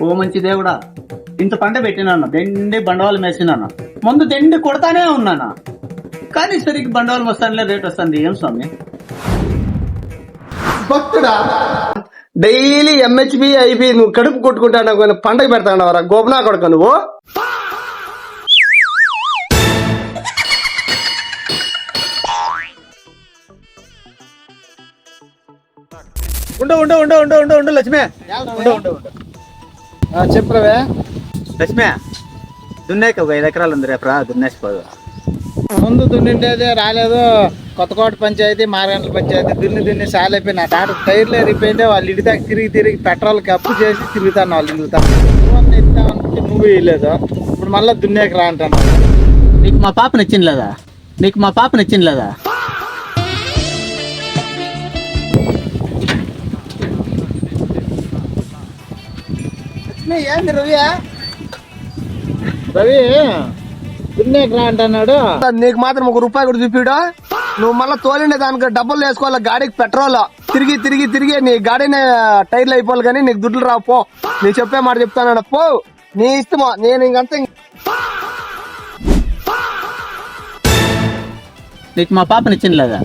ఓ మంచి దేవుడా, ఇంత పంట పెట్టినాను, దెండి బండవాళం వేసినాను, ముందు దెండి కొడతానే ఉన్నానా, కానీ సరిగ్గా బండవాళం వస్తానులే, రేట్ వస్తుంది. ఏం స్వామి భక్తుడా, డైలీ ఎంహెచ్బి ఐపి నువ్వు కడుపు కొట్టుకుంటాను, పండగ పెడతాడవరా గోపనా కొడుకు నువ్వు. ఉండు ఉండు ఉండు ఉండు ఉండు ఉండు లక్ష్మి, ఉండు ఉండు ఉండు. చెప్పవే లక్ష్మి, దున్నాక ఒక 5 ఎకరాలు ఉంది, రేపు రా దున్నేసిపోదు. ముందు దున్నిండేదే రాలేదు. కొత్తకోట పంచాయతీ, మారగంటల పంచాయతీ దున్ని సాలైపోయి నా టాట టైర్లు ఎరిగిపోయింటే వాళ్ళు ఇంటి దాకా తిరిగి పెట్రోల్కి అప్పు చేసి తిరుగుతాను. వాళ్ళు తిరుగుతాను ఇస్తామనుకుంటే నువ్వు వేయలేదు. ఇప్పుడు మళ్ళీ దున్నేకి రా అంటాను. నీకు మా పాప నచ్చింది లేదా? నీకు మా పాప నచ్చింది లేదా? ఏంది రవి దున్నేకి రా అంటున్నాడు. నీకు మాత్రం ₹1 కూడా చూపిడు. నువ్వు మళ్ళీ తోలిండే దానికి డబ్బులు వేసుకోవాలి, గాడికి పెట్రోల్ తిరిగి నీ గాడిని టైర్లు అయిపోవాలి, కానీ నీకు దుడ్లు రావు. పో, నీ చెప్పే మాట చెప్తాను, పో, నీ ఇష్టమో. నేను ఇంకంతా నీకు మా పాప నచ్చింది లేదా?